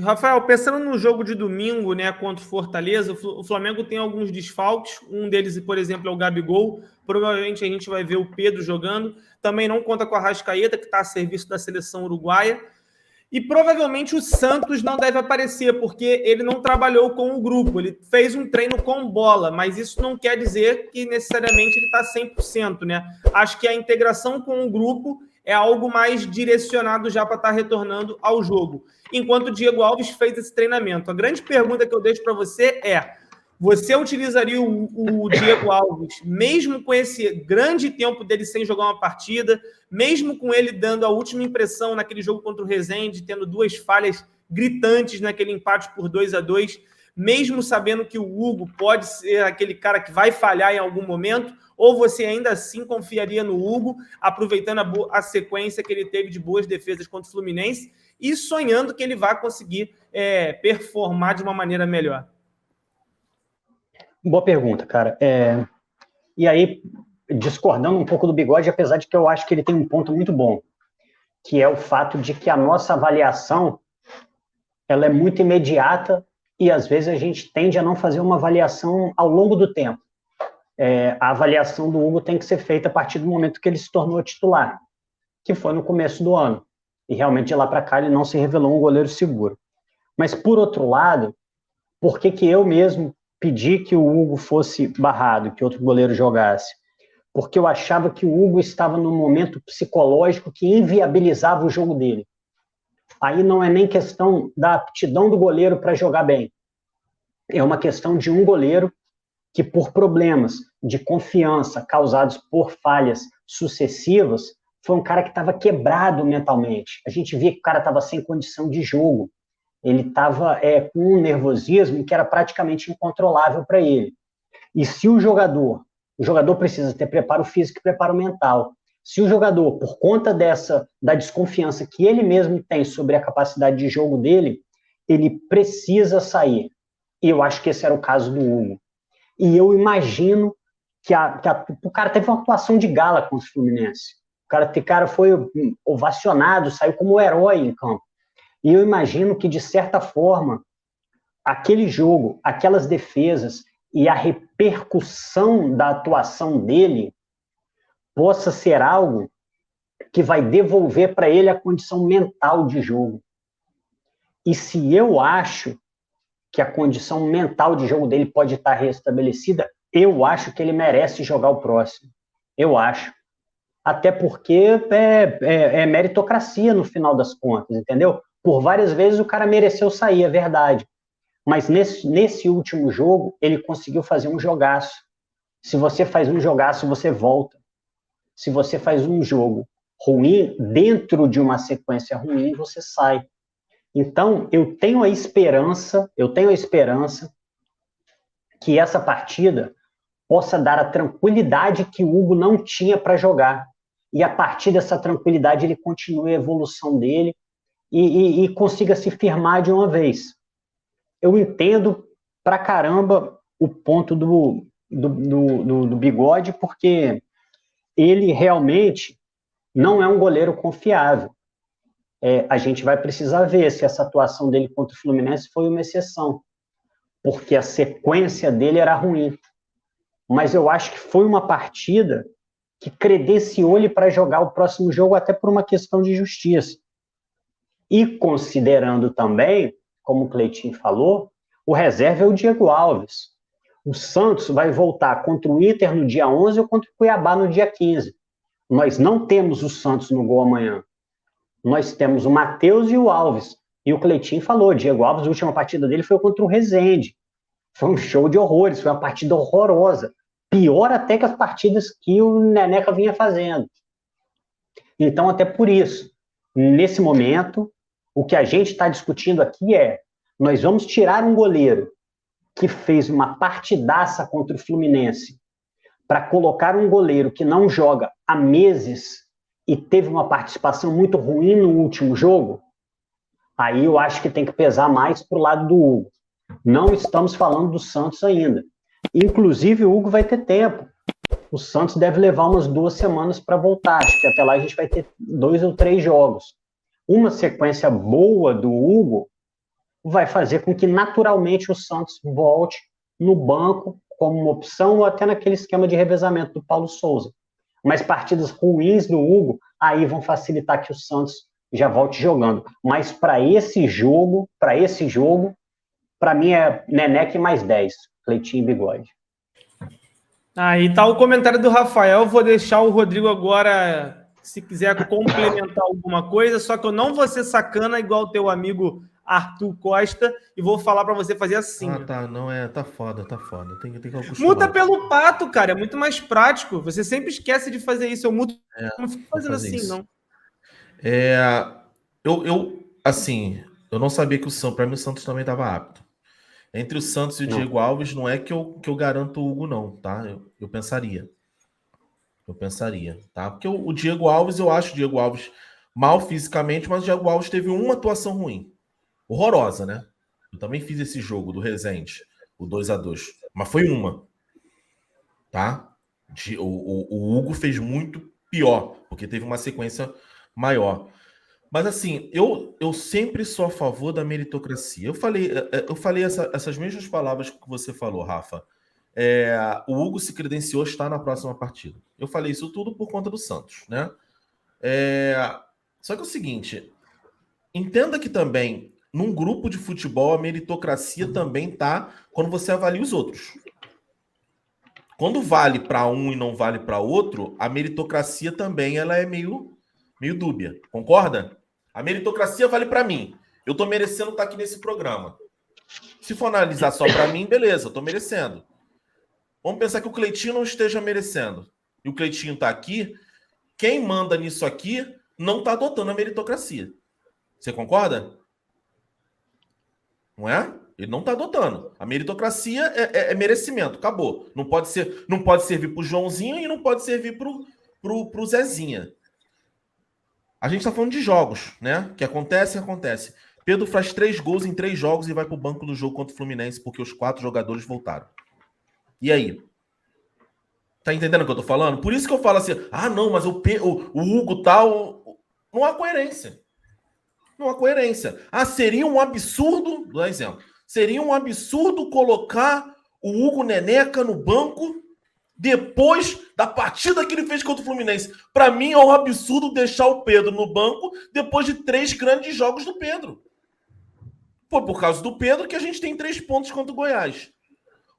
Rafael, pensando no jogo de domingo, né, contra o Fortaleza, o Flamengo tem alguns desfalques. Um deles, por exemplo, é o Gabigol. Provavelmente a gente vai ver o Pedro jogando. Também não conta com a Arrascaeta, que está a serviço da seleção uruguaia. E provavelmente o Santos não deve aparecer, porque ele não trabalhou com o grupo. Ele fez um treino com bola, mas isso não quer dizer que necessariamente ele está 100%, né? Acho que a integração com o grupo é algo mais direcionado já para estar retornando ao jogo. Enquanto o Diego Alves fez esse treinamento. A grande pergunta que eu deixo para você é: você utilizaria o Diego Alves, mesmo com esse grande tempo dele sem jogar uma partida, mesmo com ele dando a última impressão naquele jogo contra o Resende, tendo 2 falhas gritantes naquele empate por 2-2, mesmo sabendo que o Hugo pode ser aquele cara que vai falhar em algum momento, ou você ainda assim confiaria no Hugo, aproveitando a sequência que ele teve de boas defesas contra o Fluminense e sonhando que ele vai conseguir performar de uma maneira melhor? Boa pergunta, cara. E aí, discordando um pouco do Bigode, apesar de que eu acho que ele tem um ponto muito bom, que é o fato de que a nossa avaliação ela é muito imediata e, às vezes, a gente tende a não fazer uma avaliação ao longo do tempo. A avaliação do Hugo tem que ser feita a partir do momento que ele se tornou titular, que foi no começo do ano. E, realmente, de lá para cá, ele não se revelou um goleiro seguro. Mas, por outro lado, por que eu mesmo pedi que o Hugo fosse barrado, que outro goleiro jogasse? Porque eu achava que o Hugo estava num momento psicológico que inviabilizava o jogo dele. Aí não é nem questão da aptidão do goleiro para jogar bem. É uma questão de um goleiro que, por problemas de confiança causados por falhas sucessivas, foi um cara que estava quebrado mentalmente. A gente via que o cara estava sem condição de jogo. Ele estava com um nervosismo que era praticamente incontrolável para ele. E se o jogador precisa ter preparo físico e preparo mental. Se o jogador, por conta da desconfiança que ele mesmo tem sobre a capacidade de jogo dele, ele precisa sair. E eu acho que esse era o caso do Hugo. E eu imagino que o cara teve uma atuação de gala contra o Fluminense. O cara foi ovacionado, saiu como herói em campo. E eu imagino que, de certa forma, aquele jogo, aquelas defesas e a repercussão da atuação dele possa ser algo que vai devolver para ele a condição mental de jogo. E se eu acho que a condição mental de jogo dele pode estar restabelecida, eu acho que ele merece jogar o próximo. Eu acho. Até porque é meritocracia no final das contas, entendeu? Por várias vezes o cara mereceu sair, é verdade. Mas nesse último jogo, ele conseguiu fazer um jogaço. Se você faz um jogaço, você volta. Se você faz um jogo ruim, dentro de uma sequência ruim, você sai. Então, eu tenho a esperança que essa partida possa dar a tranquilidade que o Hugo não tinha para jogar. E a partir dessa tranquilidade, ele continue a evolução dele e consiga se firmar de uma vez. Eu entendo pra caramba o ponto do Bigode, porque ele realmente não é um goleiro confiável. A gente vai precisar ver se essa atuação dele contra o Fluminense foi uma exceção, porque a sequência dele era ruim. Mas eu acho que foi uma partida que credenciou ele para jogar o próximo jogo, até por uma questão de justiça. E considerando também, como o Cleitinho falou, o reserva é o Diego Alves. O Santos vai voltar contra o Inter no dia 11 ou contra o Cuiabá no dia 15. Nós não temos o Santos no gol amanhã. Nós temos o Matheus e o Alves. E o Cleitinho falou, Diego Alves, a última partida dele foi contra o Resende. Foi um show de horrores, foi uma partida horrorosa. Pior até que as partidas que o Neneca vinha fazendo. Então, até por isso, nesse momento, o que a gente está discutindo aqui nós vamos tirar um goleiro que fez uma partidaça contra o Fluminense para colocar um goleiro que não joga há meses e teve uma participação muito ruim no último jogo. Aí eu acho que tem que pesar mais para o lado do Hugo. Não estamos falando do Santos ainda. Inclusive, o Hugo vai ter tempo. O Santos deve levar umas 2 semanas para voltar. Acho que até lá a gente vai ter 2 ou 3 jogos. Uma sequência boa do Hugo vai fazer com que naturalmente o Santos volte no banco como uma opção ou até naquele esquema de revezamento do Paulo Souza. Mas partidas ruins do Hugo, aí vão facilitar que o Santos já volte jogando. Mas para esse jogo, para mim é Neneca mais 10, Cleitinho e Bigode. Aí tá o comentário do Rafael. Vou deixar o Rodrigo agora, se quiser complementar alguma coisa, só que eu não vou ser sacana igual o teu amigo Arthur Costa e vou falar para você fazer assim. Tá, não é, tá foda. Tem que acostumar. Muta pelo pato, cara, é muito mais prático. Você sempre esquece de fazer isso. Eu muto, não fico fazendo assim, isso. Não. Assim, eu não sabia que para mim o Santos também estava apto. Entre o Santos e o Diego Alves, não é que eu garanto o Hugo, não, tá? Eu pensaria. Tá? Porque o Diego Alves, eu acho o Diego Alves mal fisicamente, mas o Diego Alves teve uma atuação ruim. Horrorosa, né? Eu também fiz esse jogo do Resende, o 2-2. Mas foi uma. Tá? O Hugo fez muito pior, porque teve uma sequência maior. Mas assim, eu sempre sou a favor da meritocracia. Eu falei essas mesmas palavras que você falou, Rafa. O Hugo se credenciou estar na próxima partida. Eu falei isso tudo por conta do Santos, né? Só que é o seguinte, entenda que também, num grupo de futebol, a meritocracia também tá quando você avalia os outros. Quando vale para um e não vale para outro, a meritocracia também ela é meio dúbia. Concorda? A meritocracia vale para mim. Eu tô merecendo estar aqui nesse programa. Se for analisar só para mim, beleza, eu tô merecendo. Vamos pensar que o Cleitinho não esteja merecendo. E o Cleitinho tá aqui. Quem manda nisso aqui não tá adotando a meritocracia. Você concorda? Não é? Ele não tá adotando. A meritocracia é merecimento. Acabou. Não pode servir pro Joãozinho e não pode servir pro Zezinha. A gente tá falando de jogos, né? Que acontece. Pedro faz 3 gols em 3 jogos e vai pro banco do jogo contra o Fluminense porque os 4 jogadores voltaram. E aí? Tá entendendo o que eu tô falando? Por isso que eu falo assim, não, mas o Hugo tal... Não há coerência. Seria um absurdo, dá um exemplo, seria um absurdo colocar o Hugo Neneca no banco depois da partida que ele fez contra o Fluminense. Para mim é um absurdo deixar o Pedro no banco depois de 3 grandes jogos do Pedro. Foi por causa do Pedro que a gente tem 3 pontos contra o Goiás.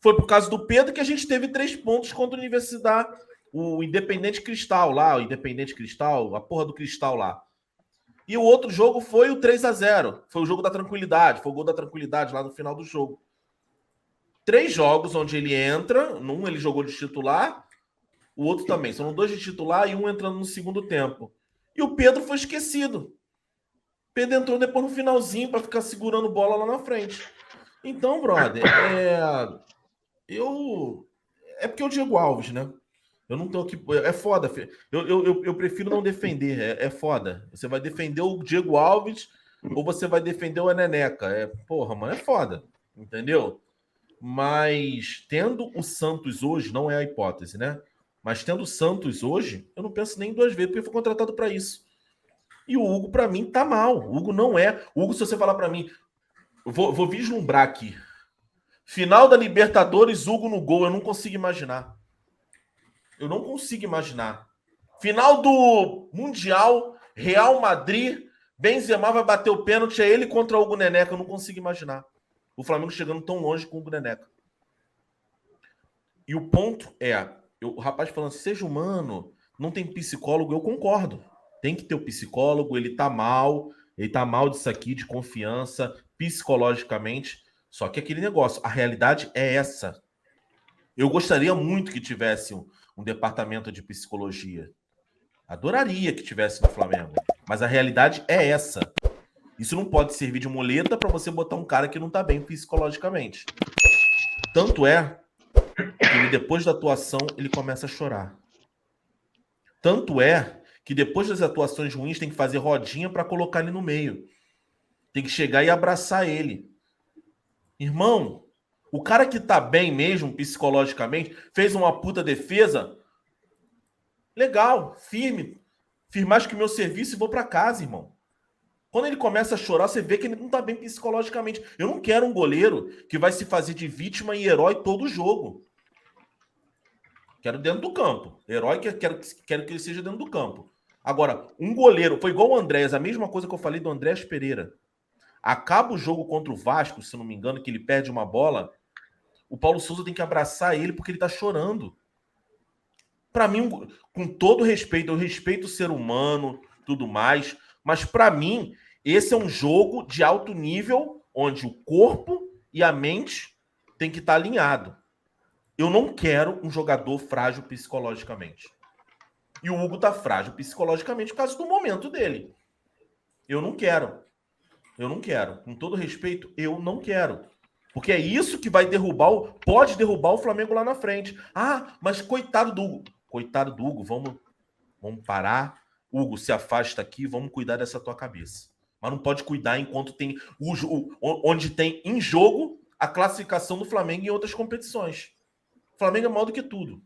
Foi por causa do Pedro que a gente teve 3 pontos contra a Universidade, o Independente Cristal lá, a porra do Cristal lá. E o outro jogo foi o 3-0. Foi o jogo da tranquilidade. Foi o gol da tranquilidade lá no final do jogo. 3 jogos onde ele entra. Num ele jogou de titular. O outro também. São 2 de titular e um entrando no segundo tempo. E o Pedro foi esquecido. O Pedro entrou depois no finalzinho para ficar segurando bola lá na frente. Então, brother, é porque é o Diego Alves, né? Eu não tô aqui. É foda. Eu prefiro não defender. É foda. Você vai defender o Diego Alves ou você vai defender o Neneca. Porra, mano, é foda. Entendeu? Mas tendo o Santos hoje, não é a hipótese, né? Mas tendo o Santos hoje, eu não penso nem 2 vezes, porque foi contratado para isso. E o Hugo, para mim, tá mal. O Hugo não é. O Hugo, se você falar para mim, vou vislumbrar aqui. Final da Libertadores, Hugo no gol, eu não consigo imaginar. Final do Mundial, Real Madrid, Benzema vai bater o pênalti, é ele contra o Hugo Neneca, eu não consigo imaginar. O Flamengo chegando tão longe com o Hugo Neneca. E o ponto o rapaz falando, seja humano, não tem psicólogo, eu concordo. Tem que ter o psicólogo, ele tá mal disso aqui, de confiança, psicologicamente. Só que aquele negócio, a realidade é essa. Eu gostaria muito que tivesse um departamento de psicologia. Adoraria que tivesse no Flamengo. Mas a realidade é essa. Isso não pode servir de muleta para você botar um cara que não tá bem psicologicamente. Tanto é que ele, depois da atuação, ele começa a chorar. Tanto é que depois das atuações ruins tem que fazer rodinha para colocar ele no meio. Tem que chegar e abraçar ele. Irmão, o cara que tá bem mesmo, psicologicamente, fez uma puta defesa, legal, firme. Firmar que o meu serviço e vou para casa, irmão. Quando ele começa a chorar, você vê que ele não tá bem psicologicamente. Eu não quero um goleiro que vai se fazer de vítima e herói todo jogo. Quero dentro do campo. Herói quero que ele seja dentro do campo. Agora, um goleiro, foi igual o Andrés, a mesma coisa que eu falei do Andrés Pereira. Acaba o jogo contra o Vasco, se não me engano, que ele perde uma bola, o Paulo Souza tem que abraçar ele porque ele tá chorando. Para mim, com todo respeito, eu respeito o ser humano, tudo mais, mas para mim, esse é um jogo de alto nível, onde o corpo e a mente tem que estar alinhado. Eu não quero um jogador frágil psicologicamente. E o Hugo tá frágil psicologicamente por causa do momento dele. Eu não quero. Eu não quero. Com todo respeito, eu não quero. Porque é isso que vai pode derrubar o Flamengo lá na frente. Ah, mas coitado do Hugo. Coitado do Hugo, vamos parar. Hugo, se afasta aqui, vamos cuidar dessa tua cabeça. Mas não pode cuidar enquanto tem onde tem em jogo a classificação do Flamengo em outras competições. O Flamengo é maior do que tudo.